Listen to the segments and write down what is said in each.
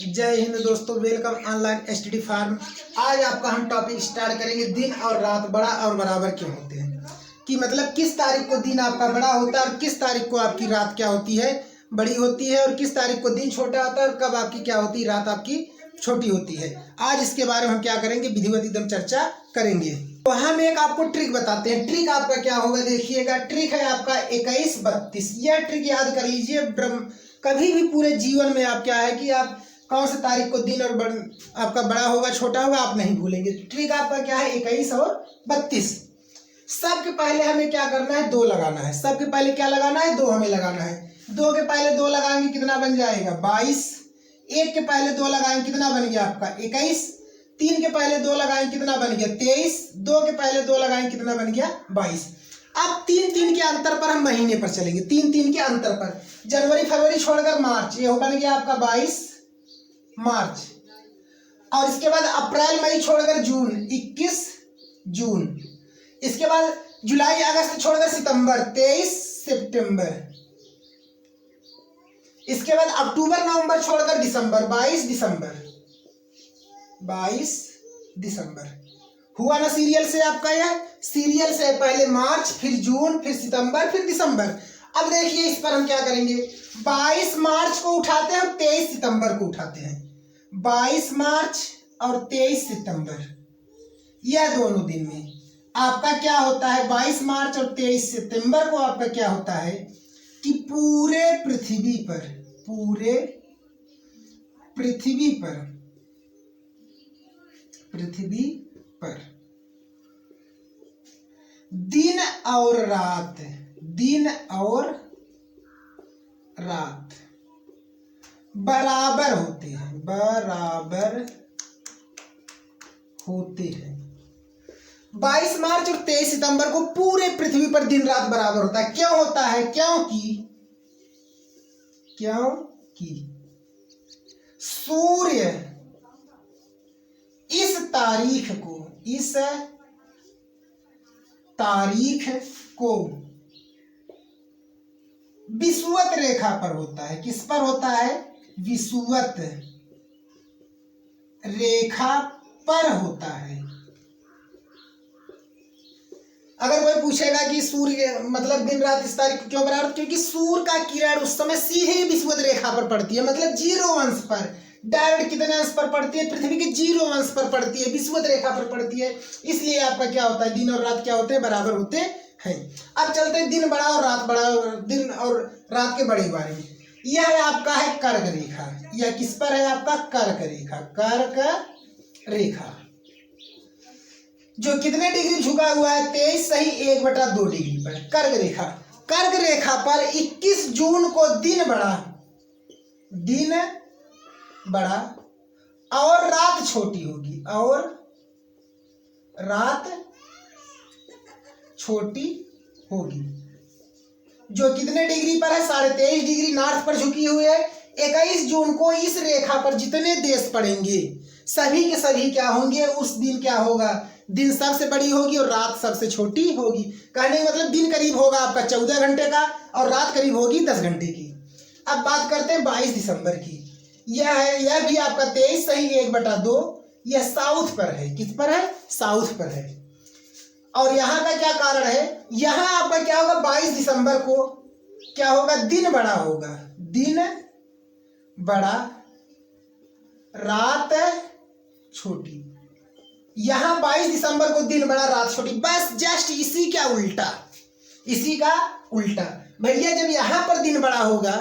जय हिंद दोस्तों, welcome online study farm. आज आपका हम टॉपिक स्टार्ट करेंगे दिन और रात बड़ा और बराबर क्यों होते हैं। कि मतलब किस तारीख को दिन आपका बड़ा होता है और किस तारीख को आपकी रात क्या होती है, बड़ी होती है, और किस तारीख को दिन छोटा होता है और कब आपकी क्या होती है, रात आपकी छोटी होती है। आज इसके बारे में हम क्या करेंगे, विधिवत एकदम चर्चा करेंगे। तो हम एक आपको ट्रिक बताते हैं। ट्रिक आपका क्या होगा, देखिएगा। ट्रिक है आपका 21-32। यह ट्रिक याद कर लीजिए। कभी भी पूरे जीवन में आप क्या है कि आप कौन सी तारीख को दिन और आपका बड़ा होगा छोटा होगा आप नहीं भूलेंगे। ट्रिक आपका क्या है, 21 और 32। सबके पहले हमें क्या करना है, 2 लगाना है। सबके पहले क्या लगाना है, 2 हमें लगाना है। 2 के पहले 2 लगाएंगे, कितना बन जाएगा, 22। 1 के पहले 2 लगाएंगे, कितना बन गया आपका, 21। 3 के पहले 2 लगाएंगे, कितना बन गया, 23। 2 के पहले 2 लगाएंगे, कितना बन गया, 22। अब 3-3 के अंतर पर हम महीने पर चलेंगे। 3-3 के अंतर पर जनवरी फरवरी छोड़कर मार्च, ये बन गया आपका 22 मार्च। और इसके बाद अप्रैल मई छोड़कर जून, 21 जून। इसके बाद जुलाई अगस्त छोड़कर सितंबर, 23 सितंबर। इसके बाद अक्टूबर नवंबर छोड़कर दिसंबर, 22 दिसंबर। 22 दिसंबर हुआ ना सीरियल से आपका। यह सीरियल से पहले मार्च, फिर जून, फिर सितंबर, फिर दिसंबर। अब देखिए इस पर हम क्या करेंगे, 22 मार्च को उठाते हैं और 23 सितंबर को उठाते हैं। 22 मार्च और 23 सितंबर, यह दोनों दिन में आपका क्या होता है, 22 मार्च और 23 सितंबर को आपका क्या होता है कि पूरे पृथ्वी पर दिन और रात बराबर होते हैं। 22 मार्च और 23 सितंबर को पूरे पृथ्वी पर दिन रात बराबर होता है। क्यों होता है, क्योंकि सूर्य इस तारीख को विषुवत रेखा पर होता है। किस पर होता है, विषुवत रेखा पर होता है। अगर कोई पूछेगा कि सूर्य मतलब दिन रात इस तारीख को क्यों बराबर, क्योंकि सूर्य का किरण उस समय सीधे विषुवत रेखा पर पड़ती है, मतलब 0 अंश पर। डायरेक्ट कितने अंश पर पड़ती है, पृथ्वी के 0 अंश पर पड़ती है, विषुवत रेखा पर पड़ती है। इसलिए आपका क्या होता है, दिन और रात क्या होते हैं, बराबर होते हैं। अब चलते हैं दिन बड़ा और रात बड़ा, दिन और रात के बड़े बारे में। यह है आपका है कर्क रेखा। यह किस पर है आपका, कर्क रेखा, जो कितने डिग्री झुका हुआ है, 23 सही 1/2 डिग्री पर। कर्क रेखा पर 21 जून को दिन बड़ा और रात छोटी होगी, जो कितने डिग्री पर है, 23.5 डिग्री नॉर्थ पर झुकी हुई है। 21 जून को इस रेखा पर जितने देश पड़ेंगे सभी के सभी क्या होंगे, उस दिन क्या होगा, दिन सबसे बड़ी होगी और रात सबसे छोटी होगी। कहने का मतलब दिन करीब होगा आपका 14 घंटे का और रात करीब होगी 10 घंटे की। अब बात करते हैं 22 दिसंबर की। यह भी आपका 23 सही 1/2। यह साउथ पर है। किस पर है, साउथ पर है। और यहाँ का क्या कारण है, यहाँ आपका क्या होगा, 22 दिसंबर को क्या होगा, दिन बड़ा होगा, रात छोटी। यहाँ 22 दिसंबर को दिन बड़ा रात छोटी, बस जस्ट इसी का उल्टा। भैया जब यहाँ पर दिन बड़ा होगा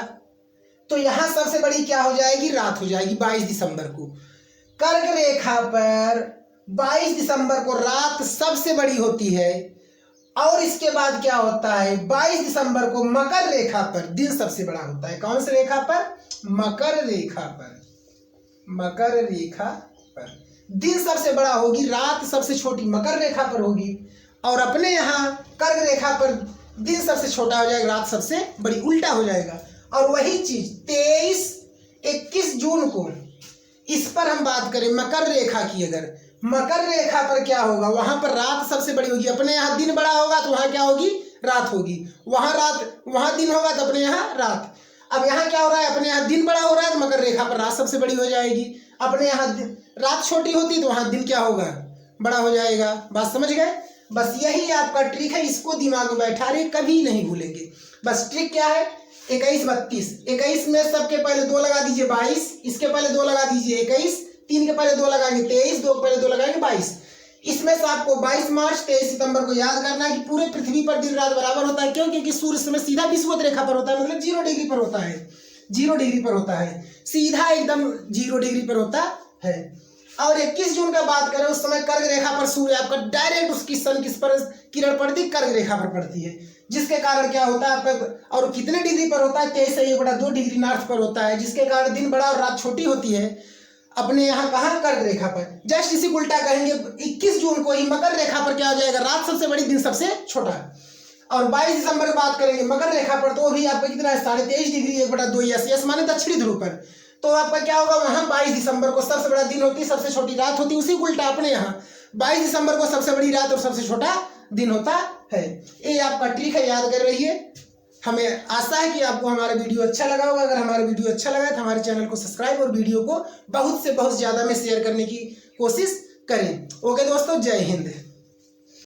तो यहाँ सबसे बड़ी क्या हो जाएगी, रात हो जाएगी। 22 दिसंबर को कर्क रेखा पर 22 दिसंबर को रात सबसे बड़ी होती है। और इसके बाद क्या होता है, 22 दिसंबर को मकर रेखा पर दिन सबसे बड़ा होता है। कौन सी रेखा पर, मकर रेखा पर दिन सबसे बड़ा होगी, रात सबसे छोटी मकर रेखा पर होगी। और अपने यहाँ कर्क रेखा पर दिन सबसे छोटा हो जाएगा, रात सबसे बड़ी, उल्टा हो जाएगा। और वही चीज 23-21 जून को, इस पर हम बात करें मकर रेखा की, अगर मकर रेखा पर क्या होगा, वहां पर रात सबसे बड़ी होगी। अपने यहाँ दिन बड़ा होगा तो वहां क्या होगी, रात होगी। वहां दिन होगा तो अपने यहाँ रात। अब यहाँ क्या हो रहा है, अपने यहाँ दिन बड़ा हो रहा है तो मकर रेखा पर रात सबसे बड़ी हो जाएगी। अपने यहाँ रात छोटी होती है तो वहाँ दिन क्या होगा, बड़ा हो जाएगा। बात समझ गए? बस यही आपका ट्रिक है, इसको दिमाग में बैठा रहे, कभी नहीं भूलेंगे। बस ट्रिक क्या है, 21 32, 21 में सबके पहले 2 लगा दीजिए 22, इसके पहले 2 लगा दीजिए 21, 3 के पहले 2 लगाएंगे 23, 2 के पहले 2 लगाएंगे 22। इसमें से आपको 22 मार्च 23 सितंबर को याद करना है कि पूरे पृथ्वी पर दिन रात बराबर होता है। क्यों? क्योंकि सूर्य समय सीधा विषुवत रेखा पर होता है, मतलब 0 डिग्री पर होता है, 0 डिग्री पर होता है, सीधा एकदम 0 डिग्री पर होता है। और 21 जून का बात करें, उस समय कर्क रेखा पर सूर्य आपका डायरेक्ट उसकी सन किस पर किरण पड़ती है, कर्क रेखा पर पड़ती है, जिसके कारण क्या होता है आपका, और कितने डिग्री पर होता है, 23 डिग्री नॉर्थ पर होता है, जिसके कारण दिन बड़ा और रात छोटी होती है। अपने यहाँ कहाँ, कर्क रेखा पर। जस्ट इसी उल्टा कहेंगे, 21 जून को ही मकर रेखा पर क्या हो जाएगा, रात सबसे बड़ी दिन सबसे छोटा। और 22 दिसंबर की बात करेंगे मकर रेखा पर, तो भी आपका कितना है, 23.5 डिग्री 1/2 यस माने दक्षिणी ध्रुव पर। तो आपका क्या होगा, वहाँ 22 दिसंबर को सबसे बड़ा दिन होती है, सबसे छोटी रात होती है। उसी उल्टा अपने यहाँ 22 दिसंबर को सबसे बड़ी रात और सबसे छोटा दिन होता है। ये आपका ट्रिक है, याद कर रहिए। हमें आशा है कि आपको हमारा वीडियो अच्छा लगा होगा। अगर हमारा वीडियो अच्छा लगा तो हमारे चैनल को सब्सक्राइब और वीडियो को बहुत से बहुत ज़्यादा में शेयर करने की कोशिश करें। ओके दोस्तों, जय हिंद।